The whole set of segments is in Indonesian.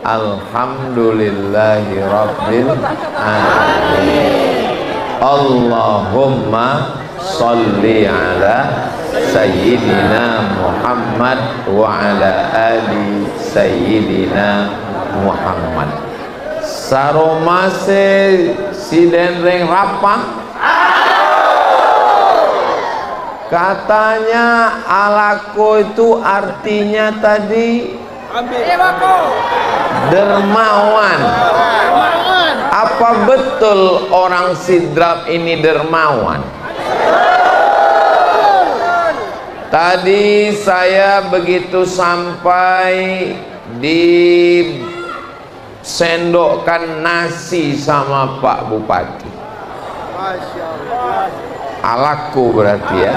Alhamdulillahi Rabbil Alamin. Allahumma sholli ala Sayyidina Muhammad wa ala ali Sayyidina Muhammad. Saromase sidenreng rapang. Katanya alako itu artinya tadi dermawan. Apa betul orang Sidrap ini dermawan? Tadi saya begitu sampai disendokkan nasi sama Pak Bupati. Alaku berarti ya.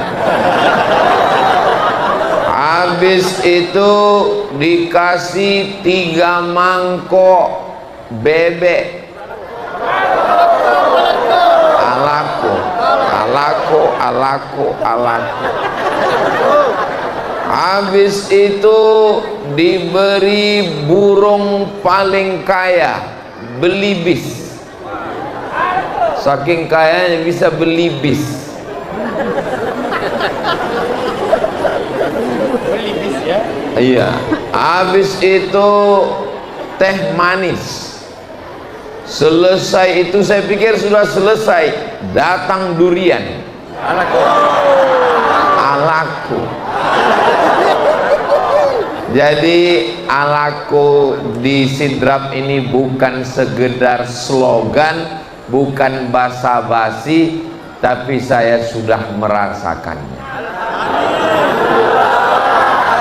Habis itu dikasih 3 mangkok bebek. Alaku. Habis itu diberi burung paling kaya, belibis. Saking kayanya bisa belibis. Belibis ya? Iya. Habis itu teh manis. Selesai itu saya pikir sudah selesai, datang durian. Alaku. Jadi alaku di Sidrap ini bukan sekedar slogan, bukan basa-basi, tapi saya sudah merasakannya.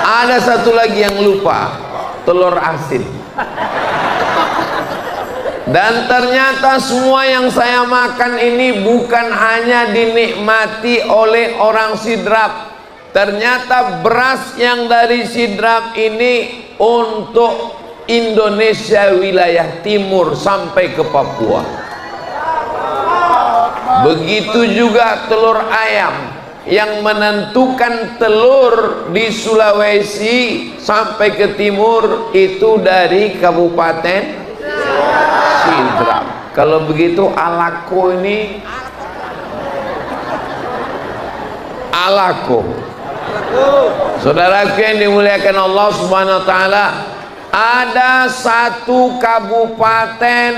Ada satu lagi yang lupa, telur asin. Dan ternyata semua yang saya makan ini bukan hanya dinikmati oleh orang Sidrap. Ternyata beras yang dari Sidrap ini untuk Indonesia wilayah timur sampai ke Papua. Begitu juga telur ayam yang menentukan telur di Sulawesi sampai ke timur itu dari Kabupaten Sidrap. Kalau begitu alako ini alako. Saudaraku yang dimuliakan Allah Subhanahu wa taala, ada satu kabupaten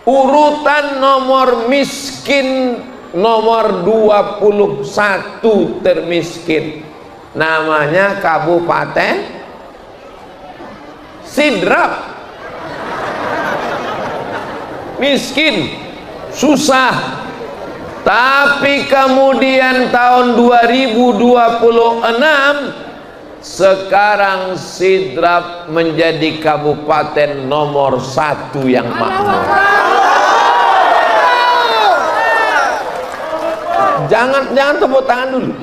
urutan nomor miskin nomor 21 termiskin, namanya Kabupaten Sidrap. Miskin, susah. Tapi kemudian tahun 2026 sekarang Sidrap menjadi kabupaten nomor 1 yang makmur. Jangan tepuk tangan dulu.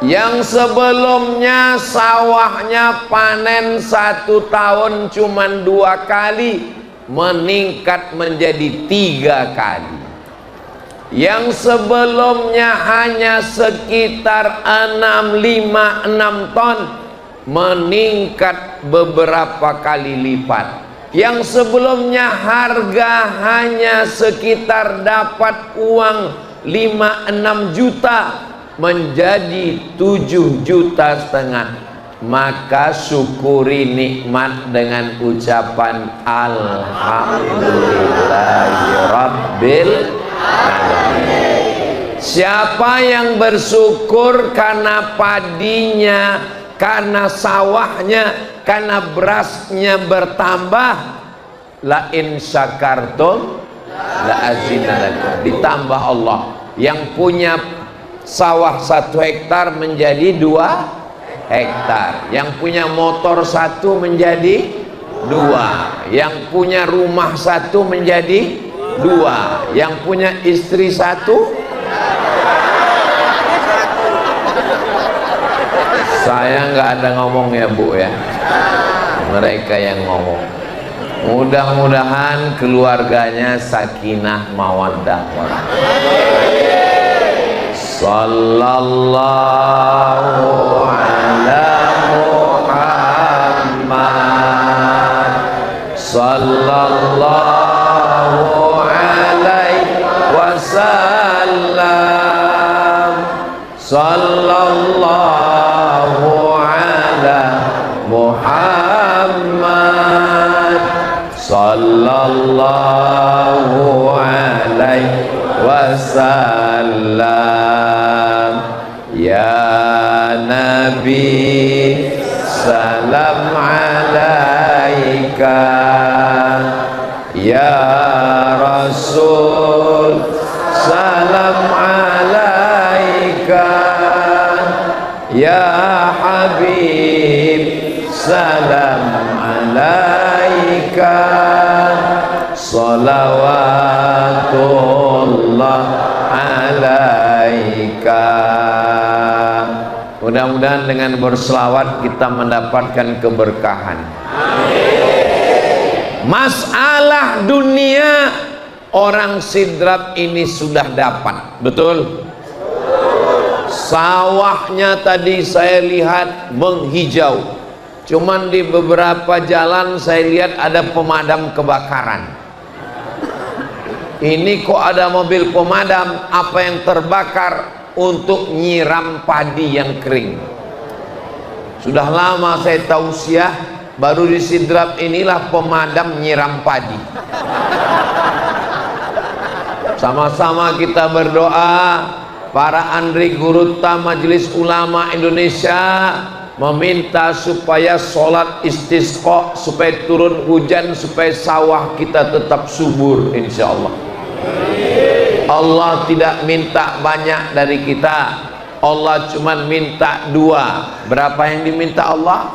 Yang sebelumnya sawahnya panen 1 tahun cuman 2 kali, meningkat menjadi 3 kali. Yang sebelumnya hanya sekitar 6 ton, meningkat beberapa kali lipat. Yang sebelumnya harga hanya sekitar dapat uang 5-6 juta, menjadi 7,5 juta. Maka syukuri nikmat dengan ucapan Alhamdulillahirabbil alamin. Siapa yang bersyukur karena padinya, karena sawahnya, karena berasnya bertambah, la in syakartum la azinadakum, ditambah Allah. Yang punya sawah 1 hektar menjadi 2 hektar, yang punya motor 1 menjadi 2, yang punya rumah 1 menjadi 2, yang punya istri 1. Saya nggak ada ngomong ya Bu ya, mereka yang ngomong. Mudah-mudahan keluarganya sakinah mawaddah warahmah. Sallallahu ala sallallahu alaihi wasallam. Ya Nabi salam alaika, ya Rasul salam alaika, ya Habib salam alaika, salawatullah alaika. Mudah-mudahan dengan berselawat kita mendapatkan keberkahan. Masalah dunia orang Sidrap ini sudah dapat, betul? Sawahnya tadi saya lihat menghijau, cuman di beberapa jalan saya lihat ada pemadam kebakaran. Ini kok ada mobil pemadam, apa yang terbakar? Untuk nyiram padi yang kering. Sudah lama saya tausiah, baru di Sidrap inilah pemadam nyiram padi. Sama-sama kita berdoa, para Andri Gurutta Majelis Ulama Indonesia meminta supaya sholat istisqa, supaya turun hujan, supaya sawah kita tetap subur insyaallah. Allah tidak minta banyak dari kita, Allah cuma minta dua. Berapa yang diminta Allah?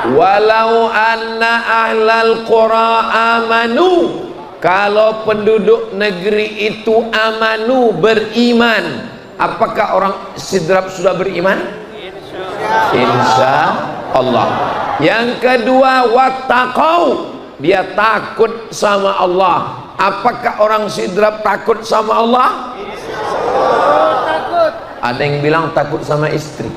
Walau anna ahlal qura amanu, kalau penduduk negeri itu amanu, beriman. Apakah orang Sidrap sudah beriman? Insya Allah. Yang kedua, wattaqau, dia takut sama Allah. Apakah orang Sidrap takut sama Allah? Takut. Ada yang bilang takut sama istri,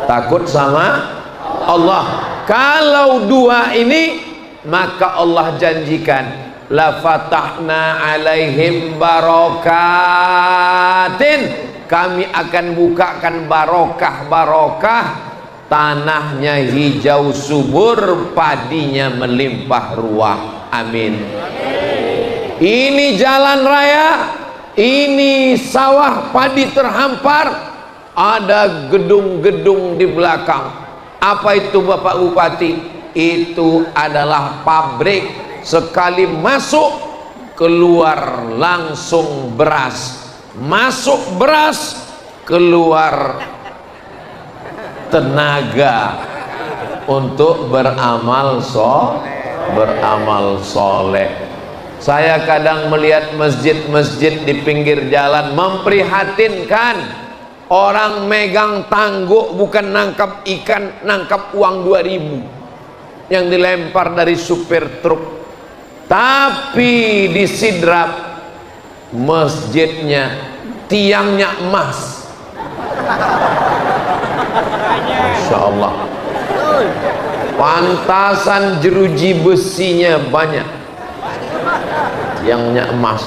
takut sama Allah. Kalau dua ini, maka Allah janjikan, la fatahna alaihim barokatin, kami akan bukakan barokah-barokah, tanahnya hijau subur, padinya melimpah ruah. Amin. Ini jalan raya, ini sawah padi terhampar, ada gedung-gedung di belakang. Apa itu Bapak Bupati? Itu adalah pabrik. Sekali masuk, keluar langsung beras. Masuk beras, keluar tenaga untuk beramal soleh. Saya kadang melihat masjid-masjid di pinggir jalan memprihatinkan. Orang megang tangguk bukan nangkap ikan, nangkap uang 2.000 yang dilempar dari supir truk. Tapi di Sidrap masjidnya tiangnya emas, Masya Allah. Pantasan jeruji besinya banyak, tiangnya emas.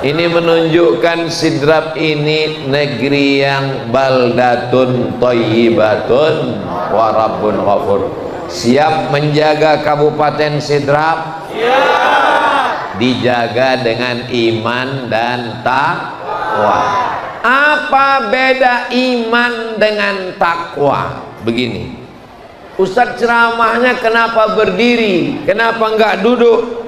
Ini menunjukkan Sidrap ini negeri yang baldatun thayyibatun wa rabbun ghafur. Siap menjaga Kabupaten Sidrap? Siap. Dijaga dengan iman dan takwa. Apa beda iman dengan takwa? Begini, Ustadz ceramahnya kenapa berdiri, kenapa enggak duduk?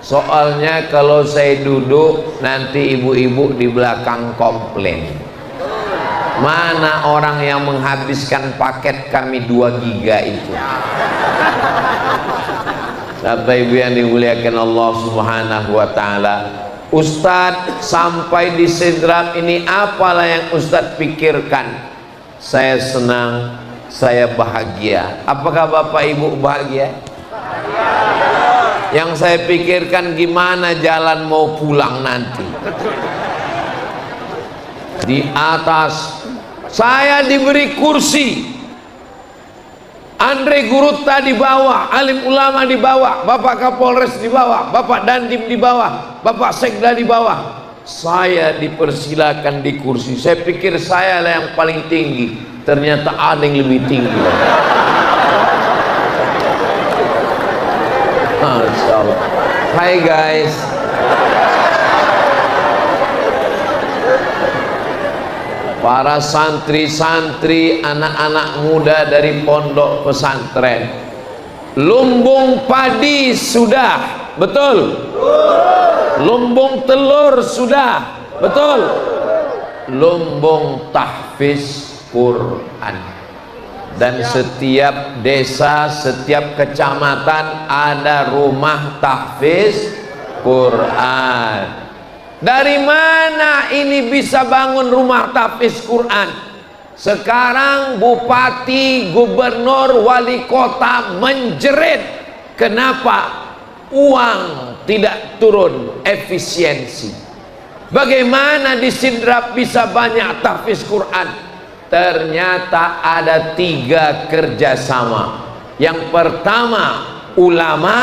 Soalnya kalau saya duduk nanti ibu-ibu di belakang komplain. Mana orang yang menghabiskan paket kami 2 giga itu? Bapak Ibu yang dimuliakan Allah Subhanahu wa taala, Ustadz sampai di Sidrap ini apalah yang Ustadz pikirkan? Saya senang, saya bahagia. Apakah Bapak Ibu bahagia? Yang saya pikirkan gimana jalan mau pulang nanti. Di atas saya diberi kursi, Andri Gurutta di bawah, alim ulama di bawah, Bapak Kapolres di bawah, Bapak Dandim di bawah, Bapak Sekda di bawah. Saya dipersilakan di kursi. Saya pikir saya lah yang paling tinggi, ternyata ada yang lebih tinggi. Masya Allah. Hai guys. Para santri-santri, anak-anak muda dari pondok pesantren, lumbung padi sudah, betul? Lumbung telur sudah, betul? Lumbung tahfiz Quran. Dan setiap desa, setiap kecamatan ada rumah tahfiz Quran. Dari mana ini bisa bangun rumah tahfiz Quran? Sekarang bupati, gubernur, wali kota menjerit. Kenapa? Uang tidak turun efisiensi. Bagaimana di Sidrap bisa banyak tahfiz Quran? Ternyata ada 3 kerjasama. Yang pertama ulama,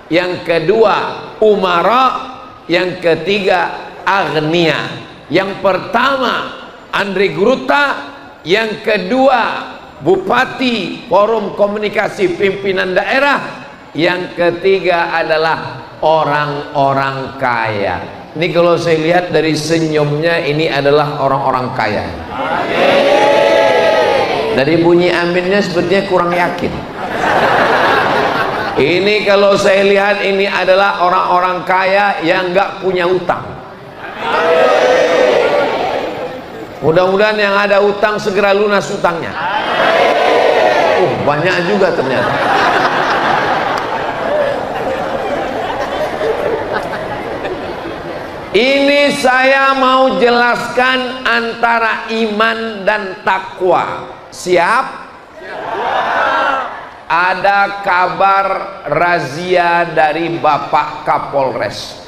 yang kedua umara, yang ketiga agnia. Yang pertama Andri Gruta, yang kedua bupati, forum komunikasi pimpinan daerah, yang ketiga adalah orang-orang kaya. Ini kalau saya lihat dari senyumnya, ini adalah orang-orang kaya. Dari bunyi aminnya sepertinya kurang yakin. Ini kalau saya lihat ini adalah orang-orang kaya yang nggak punya utang. Mudah-mudahan yang ada utang segera lunas utangnya. Banyak juga ternyata. Ini saya mau jelaskan antara iman dan takwa. Siap? Ada kabar razia dari Bapak Kapolres.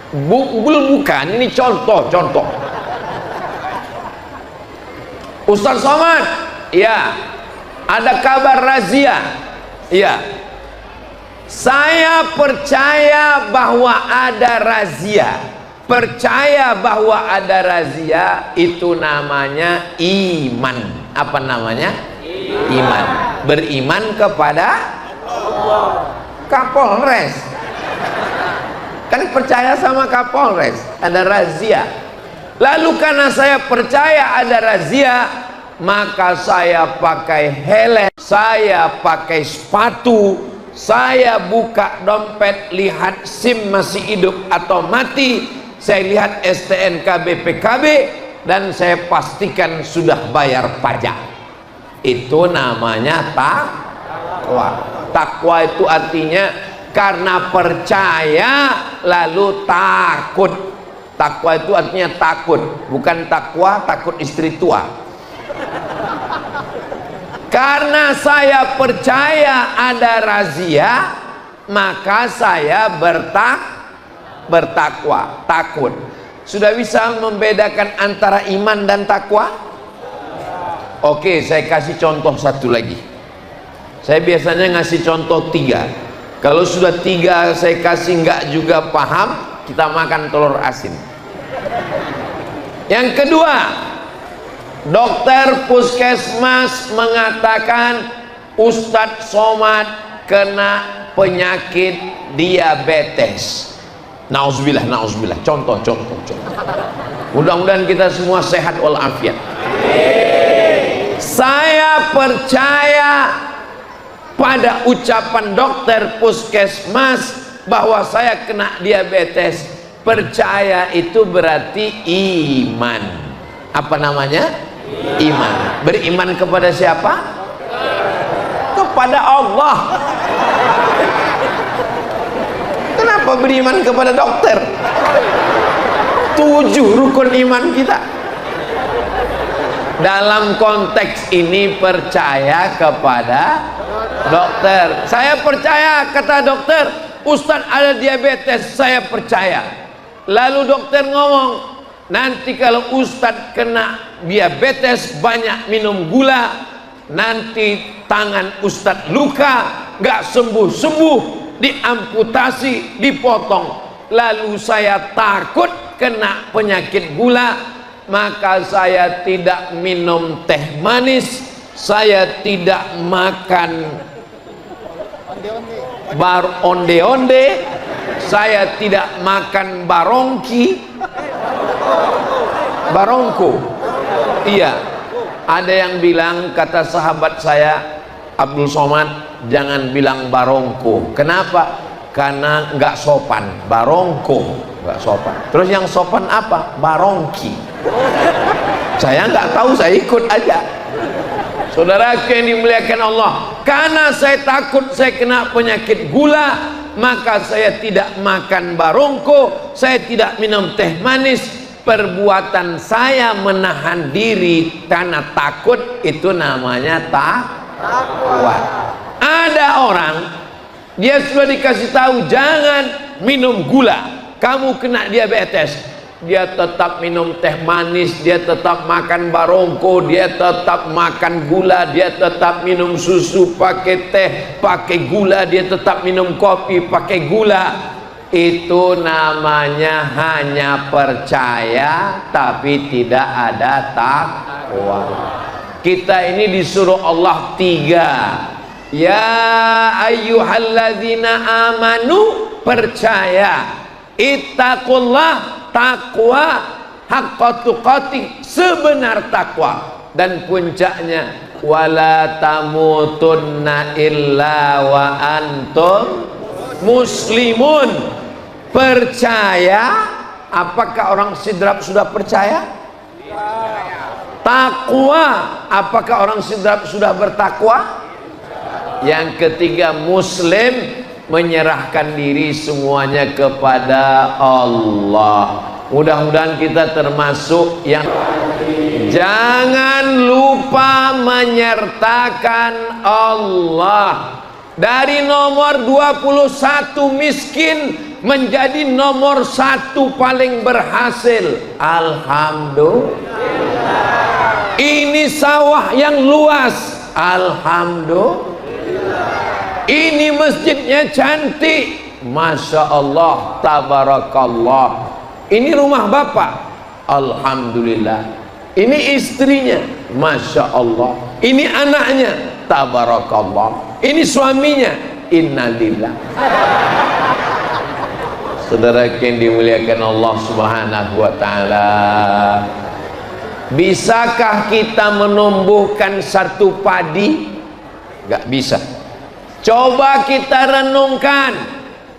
Bukan, ini contoh. Ustaz Somad, ya, ada kabar razia. Ya, saya percaya bahwa ada razia. Percaya bahwa ada razia itu namanya iman. Apa namanya? Iman. Beriman kepada Kapolres. Kan percaya sama Kapolres, ada razia. Lalu karena saya percaya ada razia, maka saya pakai helm, saya pakai sepatu, saya buka dompet, lihat SIM masih hidup atau mati, saya lihat STNK BPKB, dan saya pastikan sudah bayar pajak. Itu namanya takwa. Takwa itu artinya karena percaya lalu takut. Takwa itu artinya takut, bukan takwa takut istri tua. Karena saya percaya ada razia, maka saya bertakwa, takut. Sudah bisa membedakan antara iman dan takwa? Oke, saya kasih contoh satu lagi. Saya biasanya ngasih contoh 3. Kalau sudah 3 saya kasih nggak juga paham, kita makan telur asin. Yang kedua, dokter puskesmas mengatakan Ustadz Somad kena penyakit diabetes. Nauzubillah. Contoh. Mudah-mudahan kita semua sehat walafiat. Saya percaya pada ucapan dokter puskesmas bahwa saya kena diabetes. Percaya itu berarti iman. Apa namanya? Iman. Beriman kepada siapa? Kepada Allah. Kenapa beriman kepada dokter? 7 rukun iman kita. Dalam konteks ini percaya kepada dokter. Saya percaya, kata dokter, Ustadz ada diabetes, saya percaya. Lalu dokter ngomong, nanti kalau Ustadz kena diabetes, banyak minum gula, nanti tangan Ustadz luka, nggak sembuh-sembuh, diamputasi, dipotong. Lalu saya takut kena penyakit gula, maka saya tidak minum teh manis, saya tidak makan onde-onde, saya tidak makan barongki. Barongko. Iya. Ada yang bilang, kata sahabat saya Abdul Somad, jangan bilang barongko. Kenapa? Karena nggak sopan. Barongko nggak sopan. Terus yang sopan apa? Barongki. Saya nggak tahu, saya ikut aja. Saudaraku yang dimuliakan Allah, karena saya takut saya kena penyakit gula, maka saya tidak makan barongko, saya tidak minum teh manis. Perbuatan saya menahan diri karena takut, itu namanya takwa. Ada orang, dia sudah dikasih tahu jangan minum gula, kamu kena diabetes. Dia tetap minum teh manis, dia tetap makan barongko, dia tetap makan gula, dia tetap minum susu pakai teh, pakai gula, dia tetap minum kopi pakai gula. Itu namanya hanya percaya tapi tidak ada takwa. Kita ini disuruh Allah 3. Ya ayyuhalladzina amanu, percaya. Ittaqullah, takwa, haqqa tuqatih, sebenar takwa. Dan puncaknya, wala tamutunna illa wa antum muslimun. Percaya. Apakah orang sidrap sudah percaya? Takwa. Apakah orang sidrap sudah bertakwa? Yang ketiga, muslim, menyerahkan diri semuanya kepada Allah. Mudah-mudahan kita termasuk yang jangan lupa menyertakan Allah. Dari nomor 21 miskin menjadi nomor 1 paling berhasil. Alhamdulillah. Ini sawah yang luas. Alhamdulillah. Ini masjidnya cantik, Masya Allah, tabarakallah. Ini rumah bapak, Alhamdulillah. Ini istrinya, Masya Allah. Ini anaknya, tabarakallah. Ini suaminya, innalillah. Saudara yang dimuliakan Allah Subhanahu wa ta'ala, bisakah kita menumbuhkan satu padi? Gak bisa. Coba kita renungkan,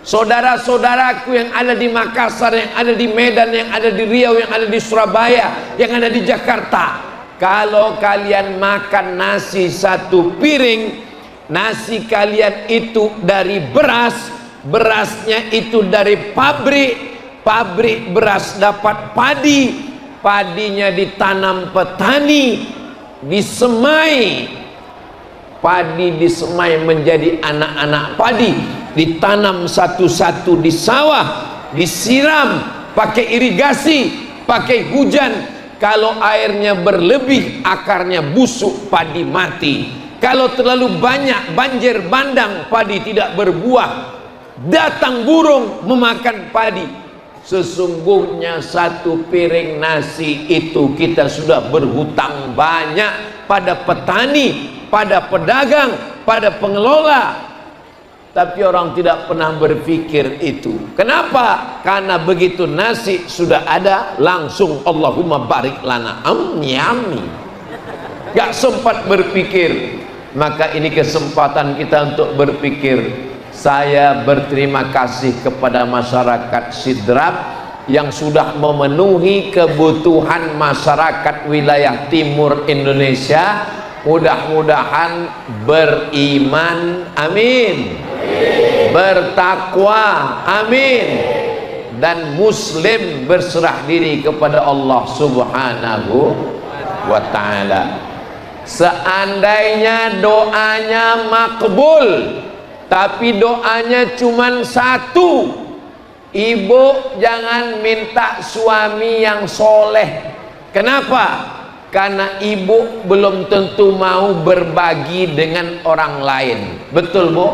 saudara-saudaraku yang ada di Makassar, yang ada di Medan, yang ada di Riau, yang ada di Surabaya, yang ada di Jakarta. Kalau kalian makan nasi 1 piring, nasi kalian itu dari beras, berasnya itu dari pabrik, pabrik beras dapat padi, padinya ditanam petani, disemai, padi disemai menjadi anak-anak padi, ditanam satu-satu di sawah, disiram pakai irigasi, pakai hujan. Kalau airnya berlebih, akarnya busuk, padi mati. Kalau terlalu banyak, banjir bandang, padi tidak berbuah. Datang burung memakan padi. Sesungguhnya 1 piring nasi itu kita sudah berhutang banyak pada petani, pada pedagang, pada pengelola. Tapi orang tidak pernah berpikir itu. Kenapa? Karena begitu nasi sudah ada, langsung Allahumma barik lana, yummy. Gak sempat berpikir. Maka ini kesempatan kita untuk berpikir. Saya berterima kasih kepada masyarakat Sidrap yang sudah memenuhi kebutuhan masyarakat wilayah timur Indonesia. Mudah-mudahan beriman, amin, bertakwa, amin, dan muslim, berserah diri kepada Allah Subhanahu wa ta'ala. Seandainya doanya makbul, tapi doanya cuman 1, ibu jangan minta suami yang soleh. Kenapa? Karena ibu belum tentu mau berbagi dengan orang lain. Betul, Bu?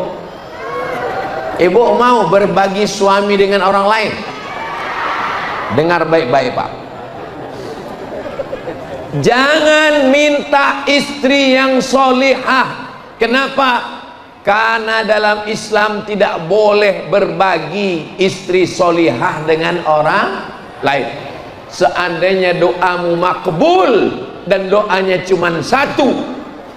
Ibu mau berbagi suami dengan orang lain? Dengar baik-baik, Pak. Jangan minta istri yang solihah. Kenapa? Karena dalam Islam tidak boleh berbagi istri solihah dengan orang lain. Seandainya doamu makbul dan doanya cuma satu,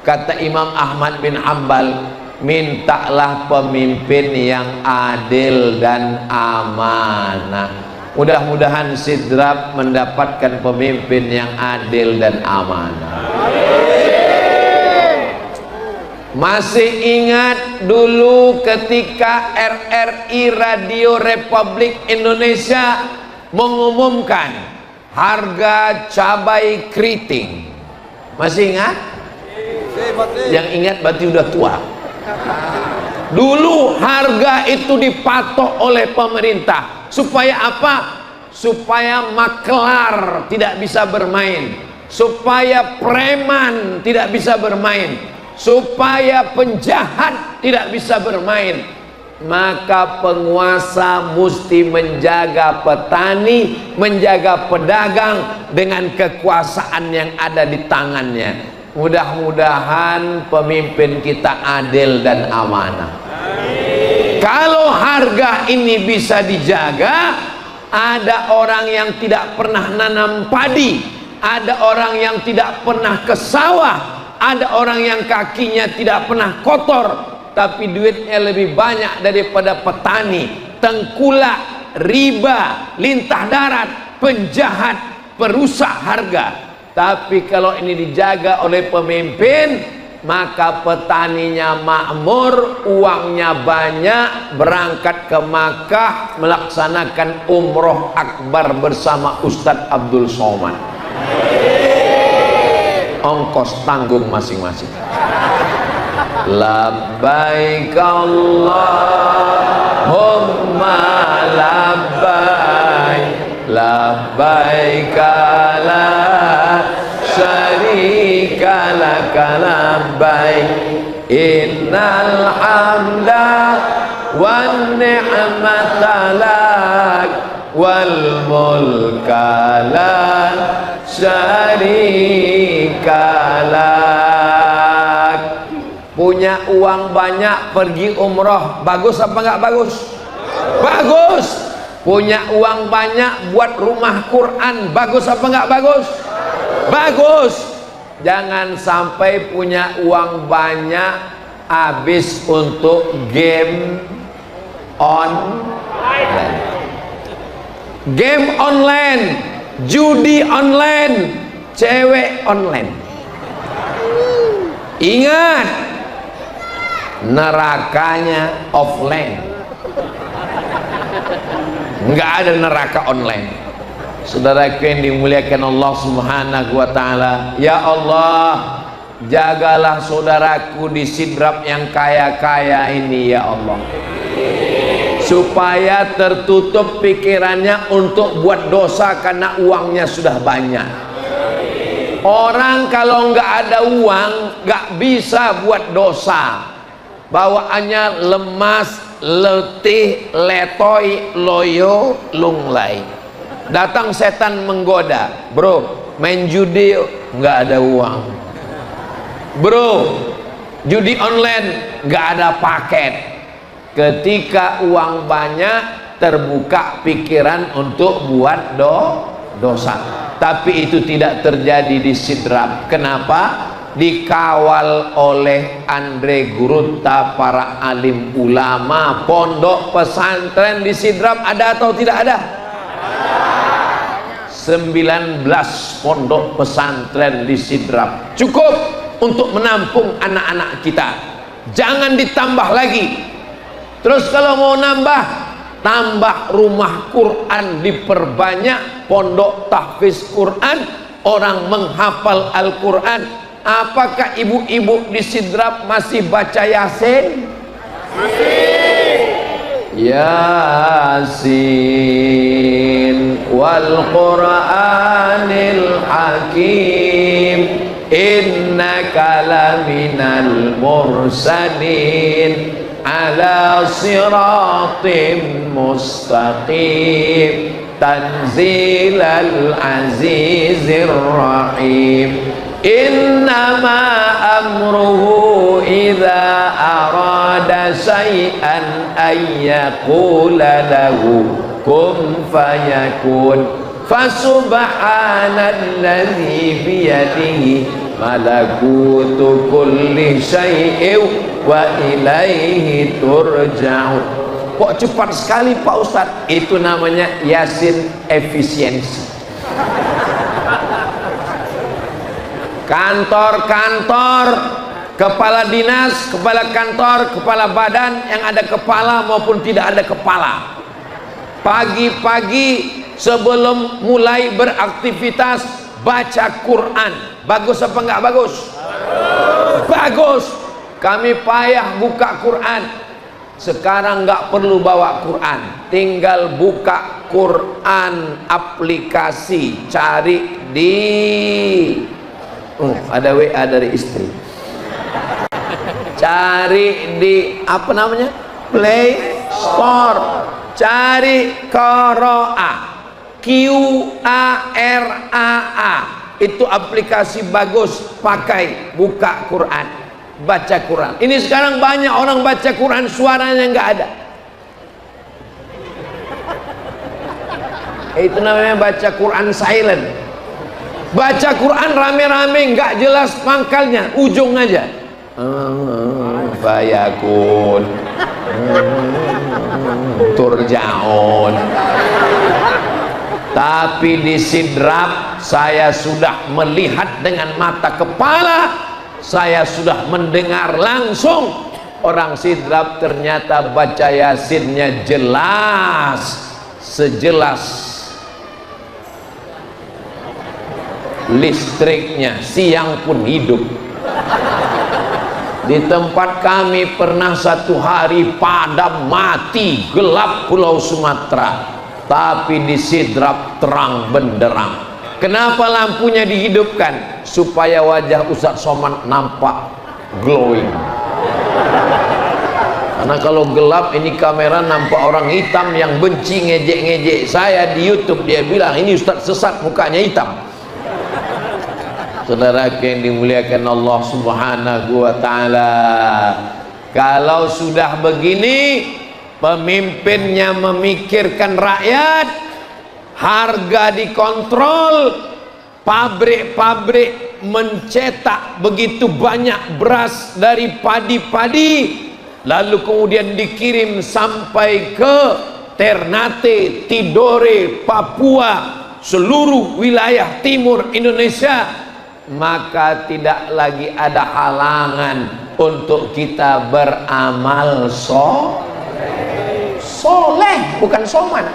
kata Imam Ahmad bin Hanbal, mintalah pemimpin yang adil dan amanah. Mudah-mudahan Sidrap mendapatkan pemimpin yang adil dan amanah. Masih ingat dulu ketika RRI Radio Republik Indonesia mengumumkan harga cabai keriting? Masih ingat? Yang ingat berarti udah tua. Dulu harga itu dipatok oleh pemerintah. Supaya apa? Supaya maklar tidak bisa bermain, supaya preman tidak bisa bermain, supaya penjahat tidak bisa bermain. Maka penguasa mesti menjaga petani, menjaga pedagang dengan kekuasaan yang ada di tangannya. Mudah-mudahan pemimpin kita adil dan amanah. Kalau harga ini bisa dijaga, ada orang yang tidak pernah nanam padi, ada orang yang tidak pernah ke sawah, ada orang yang kakinya tidak pernah kotor, tapi duitnya lebih banyak daripada petani, tengkulak, riba, lintah darat, penjahat, perusak harga. Tapi kalau ini dijaga oleh pemimpin, maka petaninya makmur, uangnya banyak, berangkat ke Makkah melaksanakan umroh akbar bersama Ustadz Abdul Somad. Ongkos tanggung masing-masing. Labbaik Allahumma labbaik, labbaik la syarika laka labbaik, innal hamda wan ni'mata lak wal mulka la syarika lak. Punya uang banyak pergi umroh, bagus apa enggak bagus? Bagus. Punya uang banyak buat rumah Quran, bagus apa enggak bagus? Bagus. Jangan sampai punya uang banyak habis untuk game online, game online, judi online, cewek online. Ingat, nerakanya offline, nggak ada neraka online. Saudaraku yang dimuliakan Allah Subhanahu wa ta'ala, ya Allah, jagalah saudaraku di Sidrap yang kaya-kaya ini ya Allah, supaya tertutup pikirannya untuk buat dosa karena uangnya sudah banyak. Orang kalau nggak ada uang nggak bisa buat dosa, bawaannya lemas, letih, letoy, loyo, lunglai. Datang setan menggoda, bro, main judi nggak ada uang, bro, judi online nggak ada paket. Ketika uang banyak, terbuka pikiran untuk buat dosa. Tapi itu tidak terjadi di Sidrap. Kenapa? Dikawal oleh Andre Gurutta, para alim ulama. Pondok pesantren di Sidrap ada atau tidak ada? 19 pondok pesantren di Sidrap cukup untuk menampung anak-anak kita. Jangan ditambah lagi. Terus kalau mau nambah, tambah rumah Quran, diperbanyak pondok tahfiz Quran, orang menghafal Al-Quran. Apakah ibu-ibu di Sidrap masih baca Yasin? Yasin wal Qur'anil Hakim, innaka laminal mursalin ala siratim mustaqim, tanzilal azizir rahim. Innama amruhu idza arada syai'an ayyaqula lahu kun fayakun. Fasubhanalladzi biyadihi malakutu kulli syai'in wa ilaihi turja'un. Kok cepat sekali Pak Ustadz? Itu namanya Yasin efisiensi. Kantor-kantor, kepala dinas, kepala kantor, kepala badan yang ada kepala maupun tidak ada kepala, pagi-pagi sebelum mulai beraktivitas baca Quran. Bagus apa enggak bagus? Bagus. Kami payah buka Quran. Sekarang enggak perlu bawa Quran, tinggal buka Quran aplikasi, cari di ada WA dari istri, cari di apa namanya, Play Store, cari Qura'a, Qur'aa, itu aplikasi bagus, pakai, buka Quran, baca Quran. Ini sekarang banyak orang baca Quran suaranya nggak ada. Itu namanya baca Quran silent. Baca Quran rame-rame nggak jelas pangkalnya, ujung aja. Fayakun, turja'un. Tapi di sidrap saya sudah melihat dengan mata kepala, saya sudah mendengar langsung. Orang sidrap ternyata baca Yasinnya jelas, sejelas listriknya, siang pun hidup. Di tempat kami pernah satu hari padam mati, gelap Pulau Sumatera, tapi di sidrap terang benderang. Kenapa lampunya dihidupkan? Supaya wajah Ustadz Somad nampak glowing. Karena kalau gelap ini kamera nampak orang hitam yang benci ngejek-ngejek saya di YouTube. Dia bilang ini Ustadz sesat, mukanya hitam. Saudara yang dimuliakan Allah Subhanahu wa ta'ala, kalau sudah begini, pemimpinnya memikirkan rakyat, harga dikontrol, pabrik-pabrik mencetak begitu banyak beras dari padi-padi, lalu kemudian dikirim sampai ke Ternate, Tidore, Papua, seluruh wilayah timur Indonesia, maka tidak lagi ada halangan untuk kita beramal soleh, bukan soman.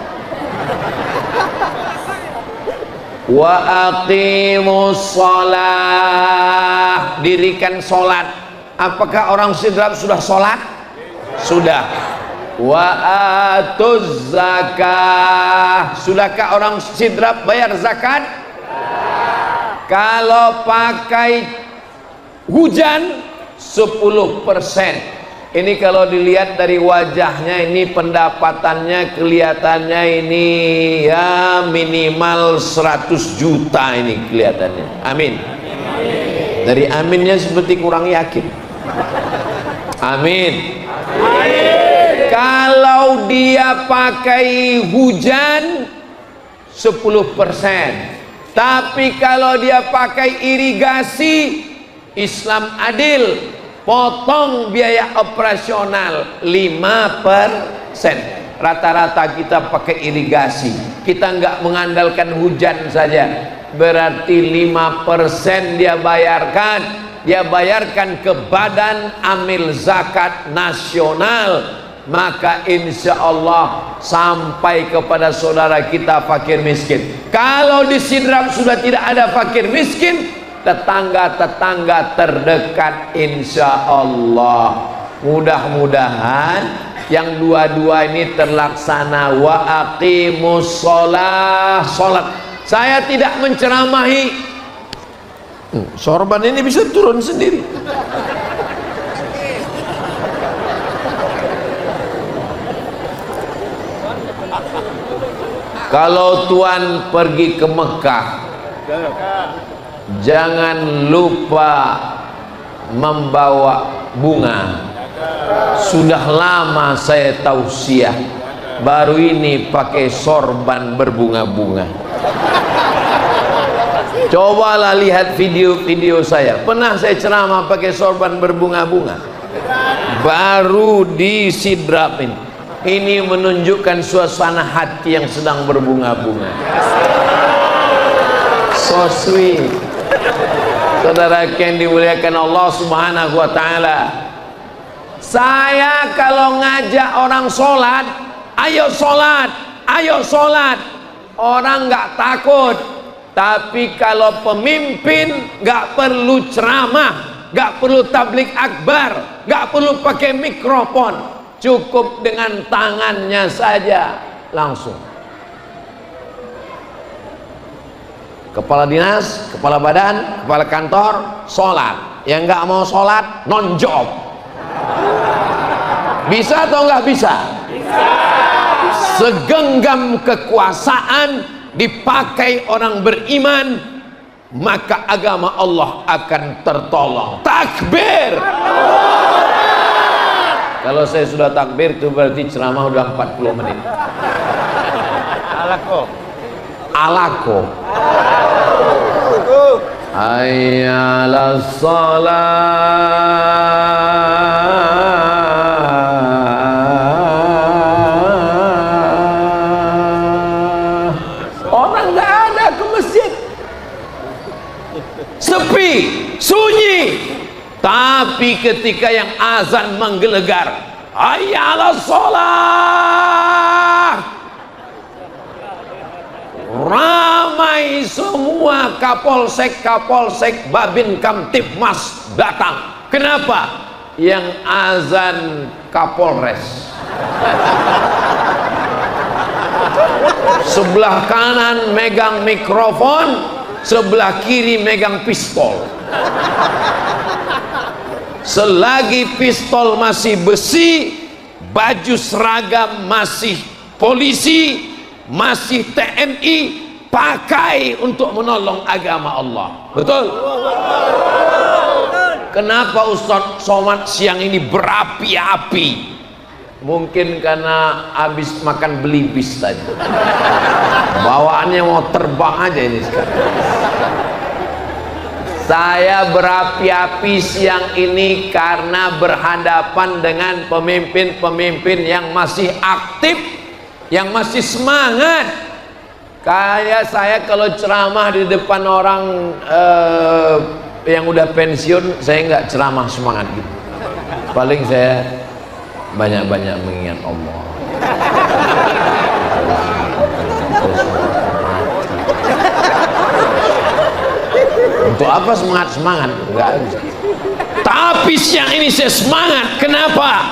Wa aqimus shalah, dirikan solat. Apakah orang sidrap sudah solat? Sudah. Wa atuz zakah, sudahkah orang sidrap bayar zakat? Kalau pakai hujan 10%. Ini kalau dilihat dari wajahnya, ini pendapatannya kelihatannya ini ya minimal 100 juta ini kelihatannya. Amin. Dari aminnya seperti kurang yakin. Amin. Kalau dia pakai hujan 10%. Tapi kalau dia pakai irigasi, Islam adil, potong biaya operasional 5%. Rata-rata kita pakai irigasi, kita nggak mengandalkan hujan saja, berarti 5% dia bayarkan ke Badan Amil Zakat Nasional. Maka insya Allah sampai kepada saudara kita fakir miskin. Kalau di sidrap sudah tidak ada fakir miskin, tetangga-tetangga terdekat insya Allah. Mudah-mudahan yang dua-dua ini terlaksana. Wa aqimus sholah, sholat. Saya tidak menceramahi. Sorban ini bisa turun sendiri. Kalau Tuan pergi ke Mekah, jangan lupa membawa bunga. Sudah lama saya tausiah, baru ini pakai sorban berbunga-bunga. Cobalah lihat video-video saya, pernah saya ceramah pakai sorban berbunga-bunga, baru disidrapin. Ini menunjukkan suasana hati yang sedang berbunga-bunga. So sweet. Saudara yang dimuliakan Allah Subhanahu wa Ta'ala, saya kalau ngajak orang sholat, ayo sholat, ayo sholat, orang nggak takut. Tapi kalau pemimpin nggak perlu ceramah, nggak perlu tablik akbar, nggak perlu pakai mikrofon, cukup dengan tangannya saja langsung. Kepala dinas, kepala badan, kepala kantor, sholat. Yang nggak mau sholat, non job. Bisa atau nggak bisa? Bisa. Segenggam kekuasaan dipakai orang beriman, maka agama Allah akan tertolong. Takbir. Kalau saya sudah takbir itu berarti ceramah udah 40 menit. Alako. Hayya 'alas shalah. Orang nggak ada ke masjid, sepi, sunyi. Tapi ketika yang azan menggelegar, hayya 'alas shalah, ramai semua kapolsek Babin Kamtibmas datang. Kenapa? Yang azan Kapolres. Sebelah kanan megang mikrofon, sebelah kiri megang pistol. Selagi pistol masih besi, baju seragam masih polisi, masih TNI, pakai untuk menolong agama Allah. Betul? Kenapa Ustaz Somad siang ini berapi-api? Mungkin karena habis makan belibis tadi, bawaannya mau terbang aja ini sekarang. Saya berapi-api siang ini karena berhadapan dengan pemimpin-pemimpin yang masih aktif, yang masih semangat. Kayak saya kalau ceramah di depan orang yang udah pensiun, saya nggak ceramah semangat gitu. Paling saya banyak-banyak mengingat Allah. Untuk apa semangat-semangat? Enggak bisa. Tapi siang ini saya semangat. Kenapa?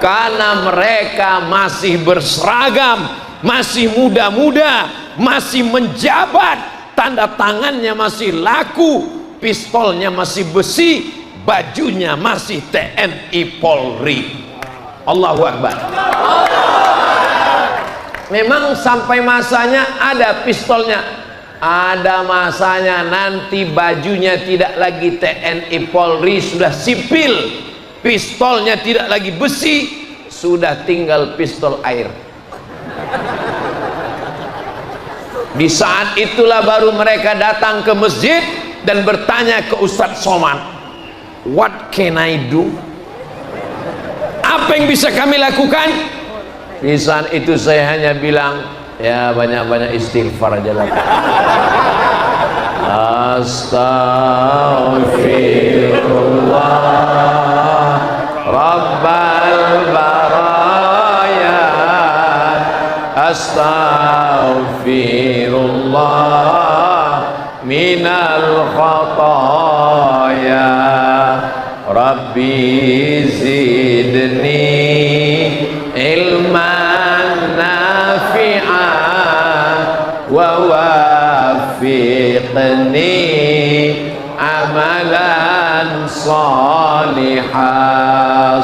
Karena mereka masih berseragam, masih muda-muda, masih menjabat, tanda tangannya masih laku, pistolnya masih besi, bajunya masih TNI Polri. Allahu Akbar. Memang sampai masanya ada pistolnya, ada masanya nanti bajunya tidak lagi TNI Polri, sudah sipil, pistolnya tidak lagi besi, sudah tinggal pistol air. Di saat itulah baru mereka datang ke masjid dan bertanya ke Ustadz Somad, what can I do? Apa yang bisa kami lakukan? Di saat itu saya hanya bilang, ya banyak-banyak istighfar aja lah. Astaghfirullah Rabbal baraya, astaghfirullah minal khataya, Rabbi zidni ilman nafi'an wa wafiqni amalan salihah.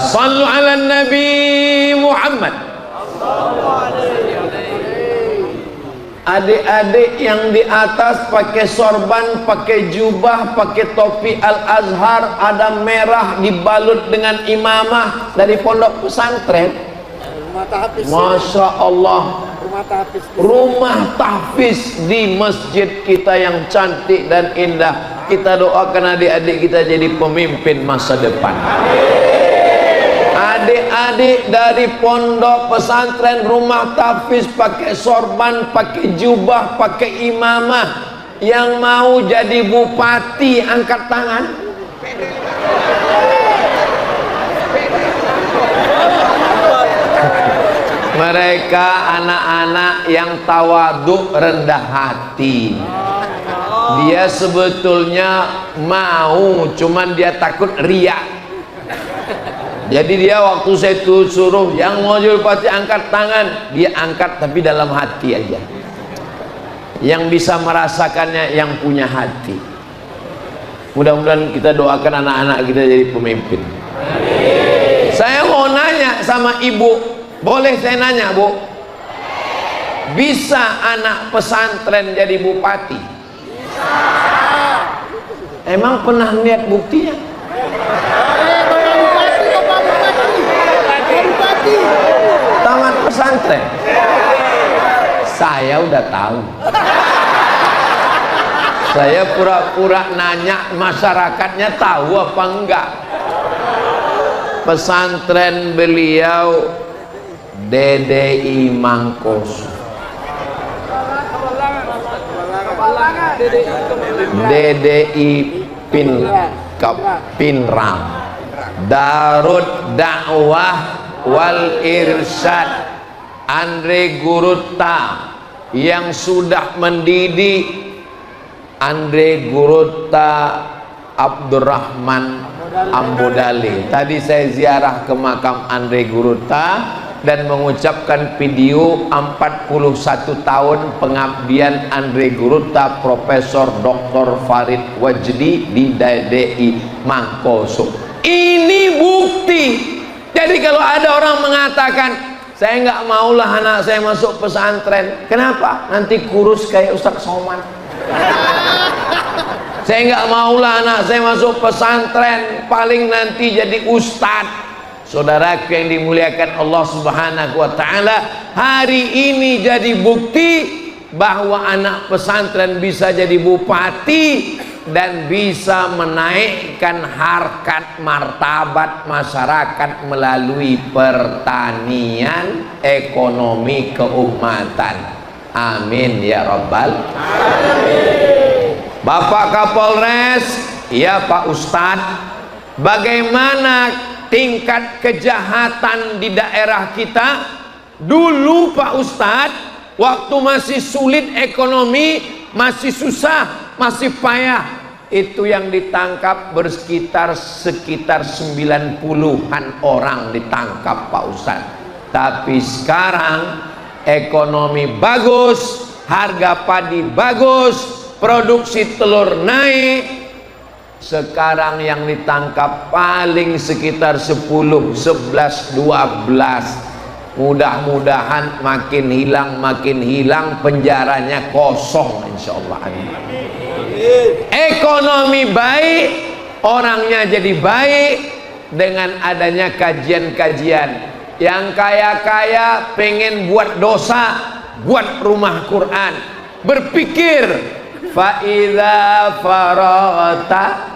Sallu ala Nabi Muhammad. Adik-adik yang di atas pakai sorban, pakai jubah, pakai topi Al-Azhar, ada merah dibalut dengan imamah dari pondok pesantren. Masya Allah, rumah tahfiz di masjid kita yang cantik dan indah. Kita doakan adik-adik kita jadi pemimpin masa depan. Adik-adik dari pondok pesantren rumah tahfiz pakai sorban, pakai jubah, pakai imamah, yang mau jadi bupati angkat tangan. Mereka anak-anak yang tawadhu, rendah hati. Dia sebetulnya mau, cuman dia takut riak. Jadi dia waktu saya suruh yang mau jadi bupati angkat tangan, dia angkat tapi dalam hati aja. Yang bisa merasakannya yang punya hati. Mudah-mudahan kita doakan anak-anak kita jadi pemimpin. Saya mau nanya sama ibu, boleh saya nanya bu? Bisa anak pesantren jadi bupati? Emang pernah lihat buktinya? Tamat pesantren. Saya udah tahu. Saya pura-pura nanya masyarakatnya tahu apa enggak. Pesantren beliau DDI Mangkos, DDI Pinrang, Darud Dakwah wal Irsyad, Andre Gurutta yang sudah mendidik. Andre Gurutta Abdurrahman Ambodali. Tadi saya ziarah ke makam Andre Gurutta dan mengucapkan video 41 tahun pengabdian Andre Gurutta Profesor Dr. Farid Wajdi di DDI Mangkoso. Ini bukti. Jadi kalau ada orang mengatakan saya nggak maulah anak saya masuk pesantren, kenapa? Nanti kurus kayak Ustaz Somad. Saya nggak maulah anak saya masuk pesantren, paling nanti jadi ustadz. Saudaraku yang dimuliakan Allah Subhanahu wa Ta'ala, hari ini jadi bukti bahwa anak pesantren bisa jadi bupati dan bisa menaikkan harkat martabat masyarakat melalui pertanian, ekonomi keumatan. Amin ya Rabbal alamin. Bapak Kapolres, ya Pak Ustadz, bagaimana tingkat kejahatan di daerah kita? Dulu Pak Ustadz, waktu masih sulit ekonomi, masih susah, masih payah, itu yang ditangkap sekitar 90-an orang ditangkap Pak Ustadz. Tapi sekarang ekonomi bagus, harga padi bagus, produksi telur naik. Sekarang yang ditangkap paling sekitar 10, 11, 12. Mudah-mudahan makin hilang penjaranya kosong insyaallah. Ekonomi baik, orangnya jadi baik dengan adanya kajian-kajian. Yang kaya-kaya pengen buat dosa, buat rumah Quran, berpikir fa'idha faragta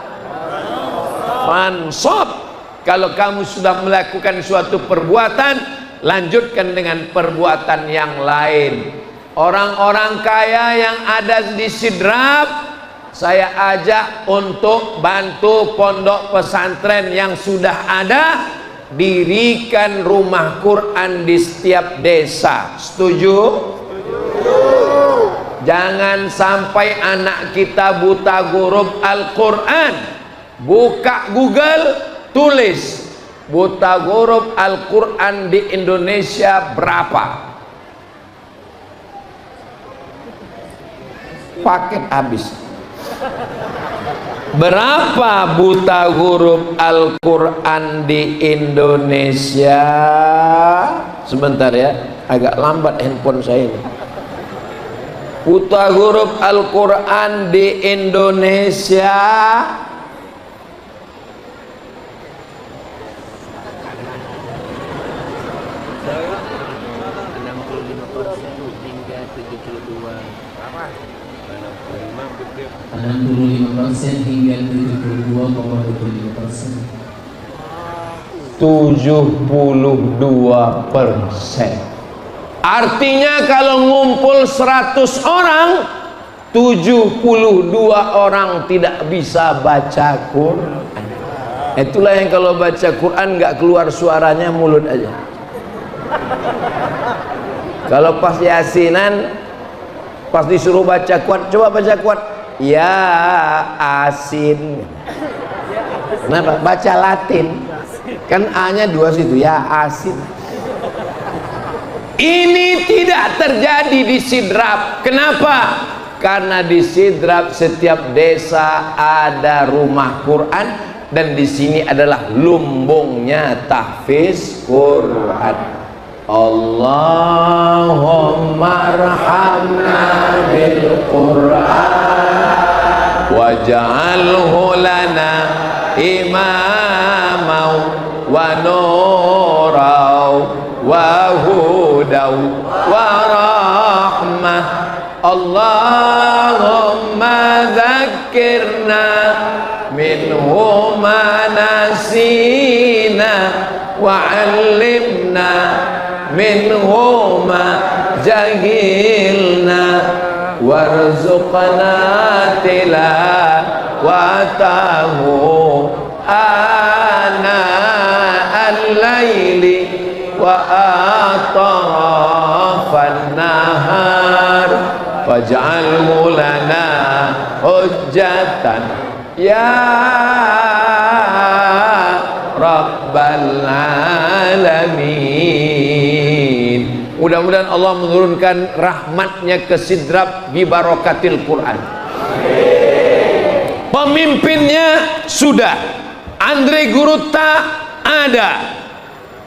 fansab. Kalau kamu sudah melakukan suatu perbuatan, lanjutkan dengan perbuatan yang lain. Orang-orang kaya yang ada di Sidrap, saya ajak untuk bantu pondok pesantren yang sudah ada, dirikan rumah Quran di setiap desa. Setuju? Jangan sampai anak kita buta huruf Al-Quran. Buka Google, tulis buta huruf Al-Quran di Indonesia berapa? Paket habis. Berapa buta huruf Al-Quran di Indonesia? Sebentar ya, agak lambat handphone saya ini. Buta huruf Al-Quran di Indonesia hingga 72,25%. 72%. Artinya kalau ngumpul 100 orang, 72 orang tidak bisa baca Quran. Itulah yang kalau baca Quran nggak keluar suaranya, mulut aja. Kalau pas yasinan, pas disuruh baca kuat, coba baca kuat. Ya asin. Kenapa? Baca Latin. Kan A-nya 2 situ, ya asin. Ini tidak terjadi di Sidrap. Kenapa? Karena di Sidrap setiap desa ada rumah Quran, dan di sini adalah lumbungnya tahfiz Quran. Allahumma arhamna bil Quran waj'alhu lana imamau wa nurau wa hudaw wa rahmah. Allahumma dzakkirna minhu ma nasina wa 'allimna minhu ma jahilna warzuqna tilawatahu ana al-laili wa atrafan nahar waj'alhu lana hujjatan ya rabbal alamin. Mudah-mudahan Allah menurunkan rahmatnya ke Sidrap bi barakatil Quran. Pemimpinnya sudah, Andre Guruta ada.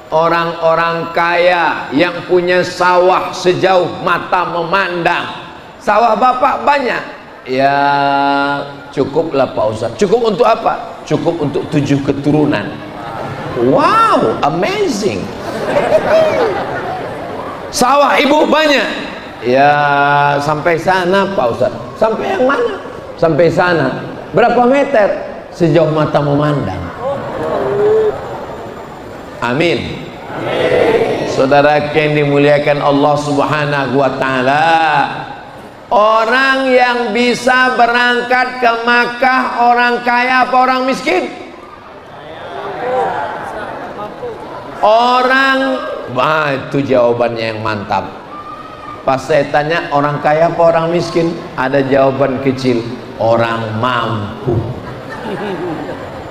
Orang-orang kaya yang punya sawah sejauh mata memandang. Sawah bapak banyak. Ya cukuplah Pak Ustaz. Cukup untuk apa? Cukup untuk 7 keturunan. Wow, amazing. Sawah ibu banyak. Ya sampai sana Pak Ustaz. Sampai yang mana? Sampai sana. Berapa meter? Sejauh mata memandang. Amin. Saudara yang dimuliakan Allah Subhanahu wa taala, orang yang bisa berangkat ke Makkah orang kaya apa orang miskin? Orang, itu jawabannya yang mantap. Pas saya tanya orang kaya apa orang miskin, ada jawaban kecil, orang mampu.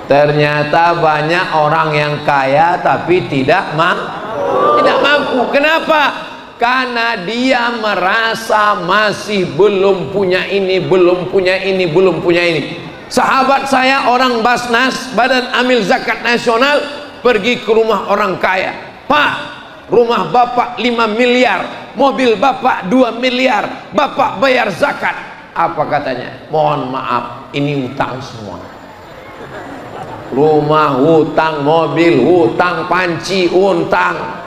Ternyata banyak orang yang kaya tapi tidak mampu. Kenapa? Karena dia merasa masih belum punya ini, belum punya ini, belum punya ini. Sahabat saya orang Basnas, Badan Amil Zakat Nasional, pergi ke rumah orang kaya. Pak, rumah bapak 5 miliar, mobil bapak 2 miliar, bapak bayar zakat. Apa katanya? Mohon maaf, ini utang semua. Rumah hutang, mobil hutang, panci hutang.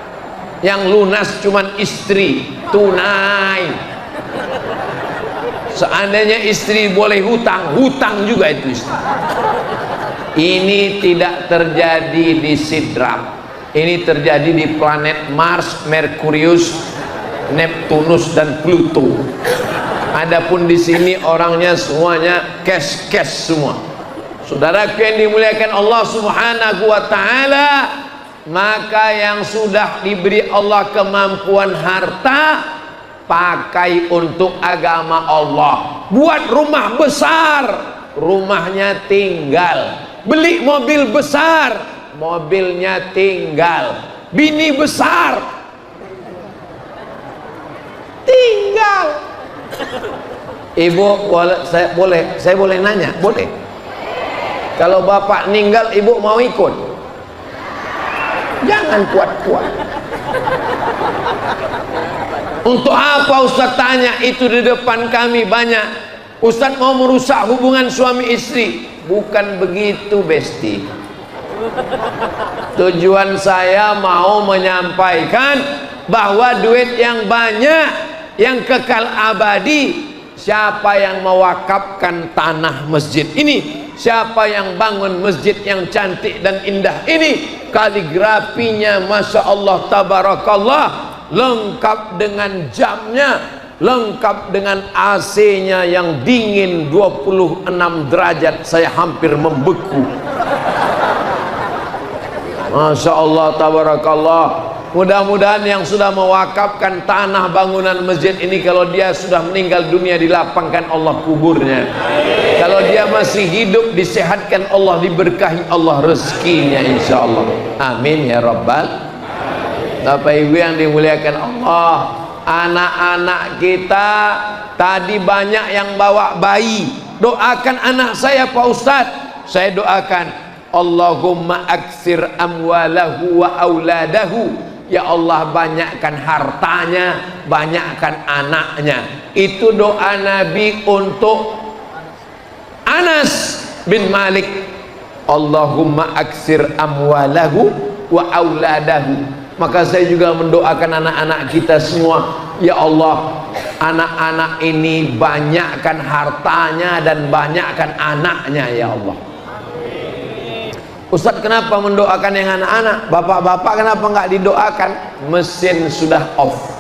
Yang lunas cuman istri, tunai. Seandainya istri boleh hutang, hutang juga itu istri. Ini tidak terjadi di Sidrap. Ini terjadi di planet Mars, Merkurius, Neptunus dan Pluto. Adapun di sini orangnya semuanya cash semua. Saudaraku yang dimuliakan Allah Subhanahu wa taala, maka yang sudah diberi Allah kemampuan harta, pakai untuk agama Allah. Buat rumah besar, rumahnya tinggal. Beli mobil besar, mobilnya tinggal. Bini besar, tinggal. Ibu, saya boleh nanya? Boleh. Kalau bapak meninggal, ibu mau ikut? Jangan kuat-kuat. Untuk apa Ustaz tanya itu di depan kami banyak? Ustaz mau merusak hubungan suami istri. Bukan begitu, Besti. Tujuan saya mau menyampaikan bahwa duit yang banyak, yang kekal abadi, siapa yang mewakafkan tanah masjid ini, siapa yang bangun masjid yang cantik dan indah ini, kaligrafinya Masya Allah Tabarakallah, lengkap dengan jamnya, lengkap dengan AC-nya yang dingin 26 derajat, saya hampir membeku. Masya Allah Tabarakallah. Mudah-mudahan yang sudah mewakafkan tanah bangunan masjid ini, kalau dia sudah meninggal dunia, dilapangkan Allah kuburnya. Kalau dia masih hidup, disehatkan Allah, diberkahi Allah rezekinya insya Allah. Amin ya Rabbal. Bapak Ibu yang dimuliakan Allah, anak-anak kita tadi banyak yang bawa bayi. Doakan anak saya Pak Ustadz. Saya doakan, Allahumma aksir amwalahu wa auladahu. Ya Allah, banyakkan hartanya, banyakkan anaknya. Itu doa Nabi untuk Anas bin Malik. Allahumma aksir amwalahu wa auladahu. Maka saya juga mendoakan anak-anak kita semua, ya Allah, anak-anak ini banyakkan hartanya dan banyakkan anaknya ya Allah. Ustaz, kenapa mendoakan yang anak-anak? Bapak-bapak kenapa nggak didoakan? Mesin sudah off.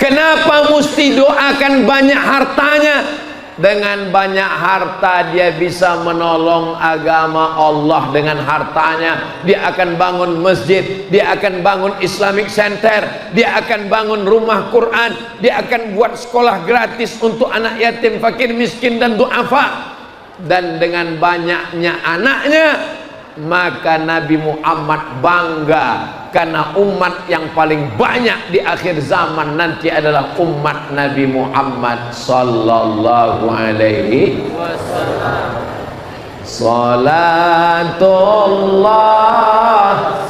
Kenapa mesti doakan banyak hartanya? Dengan banyak harta dia bisa menolong agama Allah. Dengan hartanya dia akan bangun masjid, dia akan bangun Islamic Center, dia akan bangun rumah Quran, dia akan buat sekolah gratis untuk anak yatim, fakir, miskin dan duafa. Dan dengan banyaknya anaknya, maka Nabi Muhammad bangga karena umat yang paling banyak di akhir zaman nanti adalah umat Nabi Muhammad sallallahu alaihi wasallam. Salatullah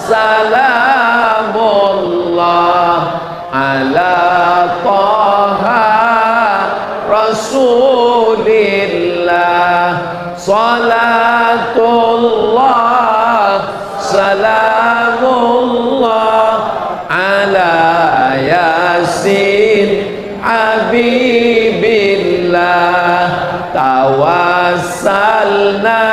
salamullah ala taha rasulillah. Salatullah salamullah ala yasin habibillah. Tawassalna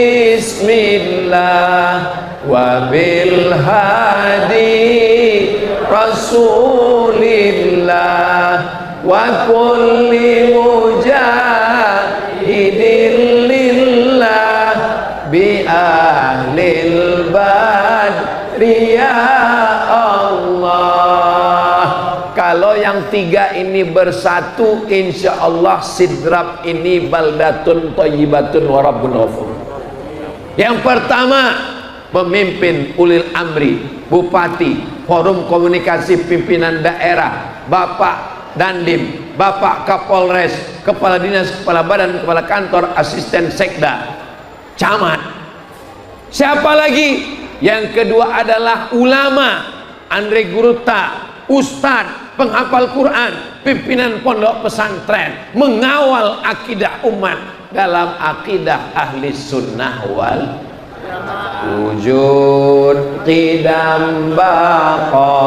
bismillah wa bil hadi rasulillah wa kulli mujahidin lillah bi ahlil badri ya Allah. Kalau yang tiga ini bersatu, insya Allah Sidrap ini baldatun thayyibatun wa rabbun ghafur. Yang pertama, pemimpin ulil amri, bupati, forum komunikasi pimpinan daerah, Bapak Dandim, Bapak Kapolres, Kepala Dinas, Kepala Badan, Kepala Kantor, Asisten Sekda, Camat. Siapa lagi? Yang kedua adalah ulama, Andre Guruta, Ustadz, penghafal Quran, pimpinan pondok pesantren, mengawal akidah umat dalam akidah ahli sunnah wal wujud qidam baqa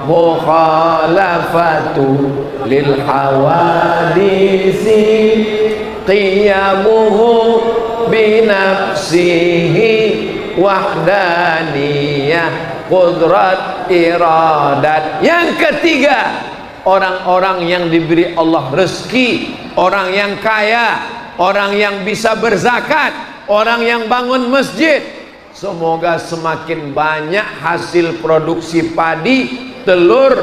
mukhalafatu lil hawadisi qiyamuhu binafsihi wahdaniyah qudrat iradat. Yang ketiga, orang-orang yang diberi Allah rezeki, orang yang kaya, orang yang bisa berzakat, orang yang bangun masjid. Semoga semakin banyak hasil produksi padi, telur,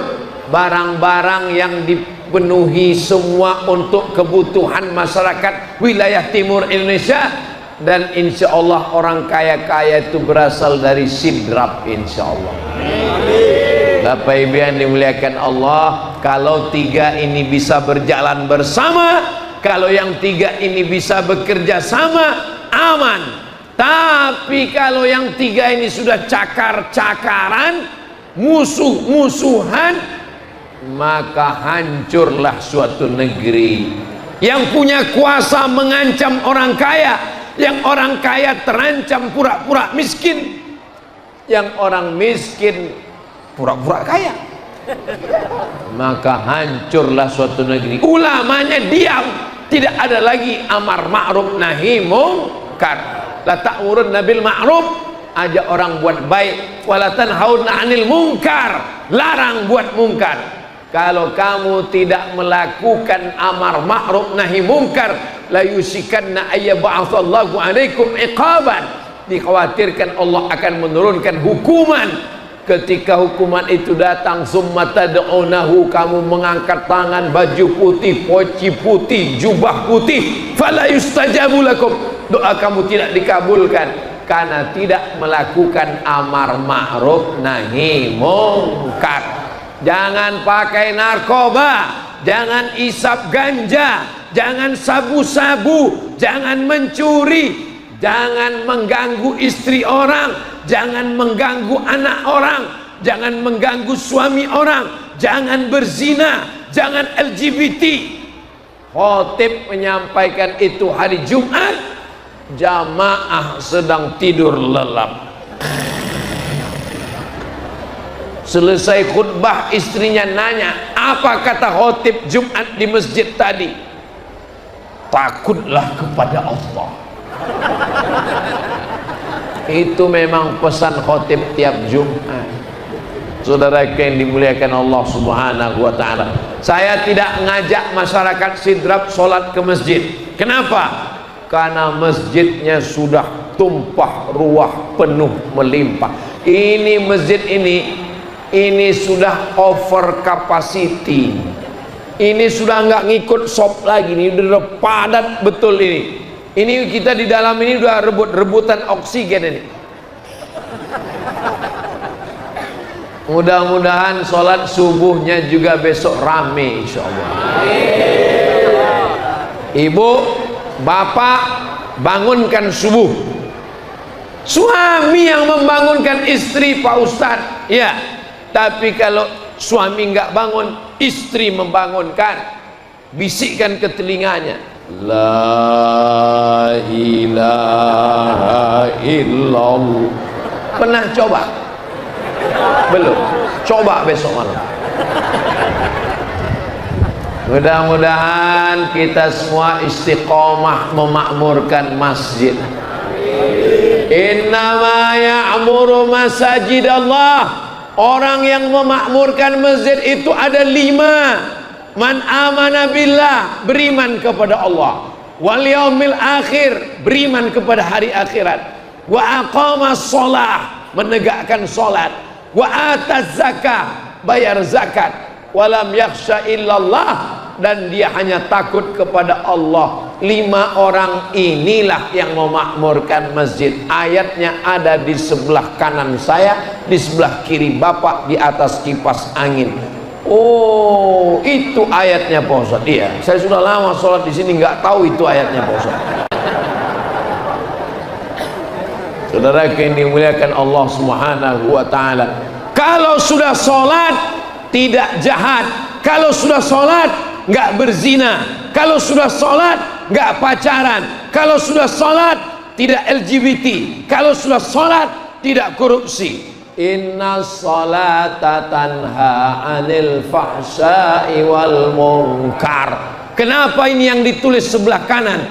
barang-barang yang dipenuhi semua untuk kebutuhan masyarakat wilayah timur Indonesia. Dan insya Allah orang kaya-kaya itu berasal dari Sidrap insya Allah. Bapak Ibu yang dimuliakan Allah, kalau tiga ini bisa berjalan bersama, kalau yang tiga ini bisa bekerja sama, aman. Tapi kalau yang tiga ini sudah cakar-cakaran, musuh-musuhan, maka hancurlah suatu negeri. Yang punya kuasa mengancam orang kaya, yang orang kaya terancam pura-pura miskin, yang orang miskin pura-pura kaya, maka hancurlah suatu negeri. Ulamanya diam, tidak ada lagi amar ma'ruf nahi mungkar. La ta'murunna bil ma'ruf, ajak orang buat baik, wala tanhauna 'anil munkar, larang buat mungkar. Kalau kamu tidak melakukan amar ma'ruf nahi munkar, la yusikanna ayyab'atsallahu 'alaikum iqaban, dikhawatirkan Allah akan menurunkan hukuman. Ketika hukuman itu datang, summa tad'unahu, kamu mengangkat tangan, baju putih, poci putih, jubah putih, fala yustajabu lakum, doa kamu tidak dikabulkan karena tidak melakukan amar ma'ruf nahi munkar. Jangan pakai narkoba, jangan isap ganja, jangan sabu-sabu, jangan mencuri, jangan mengganggu istri orang, jangan mengganggu anak orang, jangan mengganggu suami orang, jangan berzina, jangan LGBT. Khotib menyampaikan itu hari Jumat, jamaah sedang tidur lelap. Selesai khutbah, istrinya nanya, apa kata khotib Jumat di masjid tadi? Takutlah kepada Allah. Itu memang pesan khotib tiap Jumat. Saudara yang dimuliakan Allah Subhanahu wa ta'ala, saya tidak ngajak masyarakat Sidrap sholat ke masjid. Kenapa? Karena masjidnya sudah tumpah ruah, penuh melimpah. Ini masjid ini sudah over capacity, ini sudah nggak ngikut shop lagi, ini udah padat betul ini kita di dalam ini udah rebutan oksigen ini. Mudah-mudahan sholat subuhnya juga besok rame insyaallah. Ibu, bapak, bangunkan subuh. Suami yang membangunkan istri, Pak Ustadz, ya. Tapi kalau suami nggak bangun, istri membangunkan, bisikkan ke telinganya, la ilaha illallah. Pernah coba? Belum? Coba besok malam. Mudah-mudahan kita semua istiqomah memakmurkan masjid. Innama ya'muru masajid Allah. Orang yang memakmurkan masjid itu ada 5. Man amana billah, beriman kepada Allah, wal yaumil akhir, beriman kepada hari akhirat, wa aqama sholah, menegakkan sholat, wa ataz zakah, bayar zakat, walam yakhsha illallah, dan dia hanya takut kepada Allah. 5 orang inilah yang memakmurkan masjid. Ayatnya ada di sebelah kanan saya, di sebelah kiri bapak, di atas kipas angin. Oh, itu ayatnya Pak Ustadz. Iya, saya sudah lama sholat di sini nggak tahu itu ayatnya Pak Ustadz. Saudara yang dimuliakan Allah Subhanahu wa ta'ala, kalau sudah sholat tidak jahat, kalau sudah sholat nggak berzina, kalau sudah sholat nggak pacaran, kalau sudah sholat tidak LGBT, kalau sudah sholat tidak korupsi. Inna sholata tanha anil fahsya'i wal munkar. Kenapa ini yang ditulis sebelah kanan?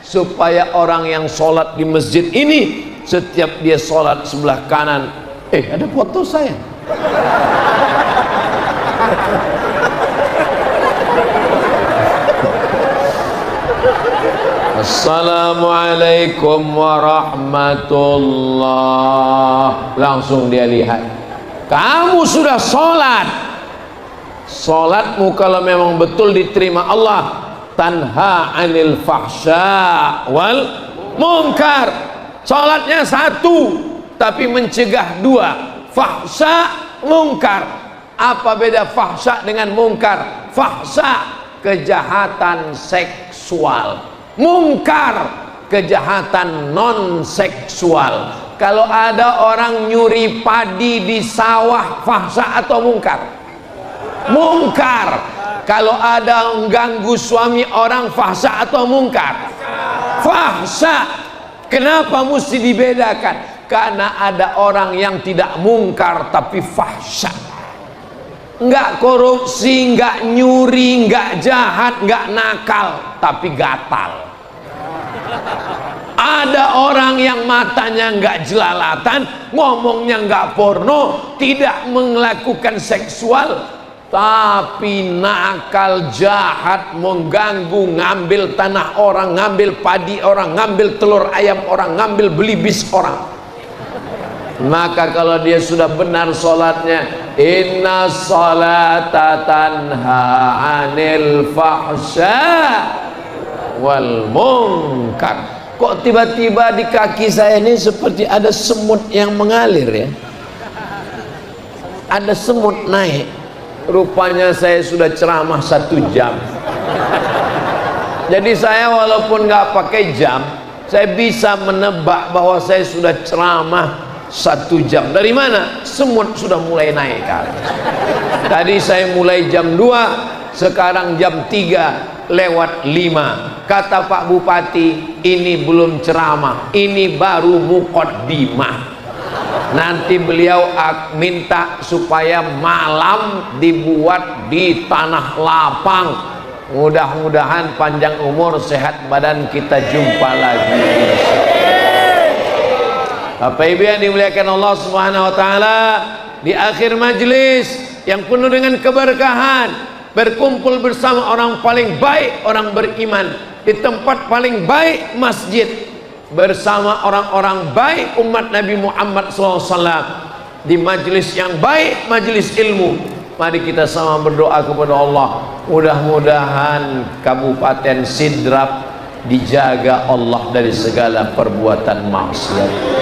Supaya orang yang sholat di masjid ini, setiap dia sholat sebelah kanan, ada foto saya. Assalamualaikum warahmatullah. Langsung dia lihat, kamu sudah sholat. Sholatmu kalau memang betul diterima Allah, tanha anil fahsya wal munkar. Sholatnya 1 tapi mencegah 2, fahsya munkar. Apa beda fahsya dengan munkar? Fahsya kejahatan seksual, mungkar kejahatan non seksual. Kalau ada orang nyuri padi di sawah, fahsya atau mungkar? Mungkar. Kalau ada mengganggu suami orang, fahsya atau mungkar? Fahsya. Kenapa mesti dibedakan? Karena ada orang yang tidak mungkar tapi fahsya. Enggak korupsi, enggak nyuri, enggak jahat, enggak nakal, tapi gatal. Ada orang yang matanya enggak jelalatan, ngomongnya enggak porno, tidak melakukan seksual, tapi nakal, jahat, mengganggu, ngambil tanah orang, ngambil padi orang, ngambil telur ayam orang, ngambil belibis orang. Maka kalau dia sudah benar sholatnya, inna sholata tanha anil fahsya wal munkar. Kok tiba-tiba di kaki saya ini seperti ada semut yang mengalir ya? Ada semut naik. Rupanya saya sudah ceramah 1 jam. Jadi saya walaupun nggak pakai jam, saya bisa menebak bahwa saya sudah ceramah 1 jam. Dari mana? Semut sudah mulai naik kali. Tadi saya mulai jam 2, sekarang jam 3:05. Kata Pak Bupati, ini belum ceramah, ini baru muqaddimah. Nanti beliau minta supaya malam dibuat di tanah lapang. Mudah-mudahan panjang umur, sehat badan, kita jumpa lagi. Bapak Ibu yang dimuliakan Allah Subhanahu wa taala, di akhir majlis yang penuh dengan keberkahan, berkumpul bersama orang paling baik, orang beriman, di tempat paling baik, masjid, bersama orang-orang baik umat Nabi Muhammad SAW, di majlis yang baik, majlis ilmu. Mari kita sama berdoa kepada Allah, mudah-mudahan Kabupaten Sidrap dijaga Allah dari segala perbuatan maksiat.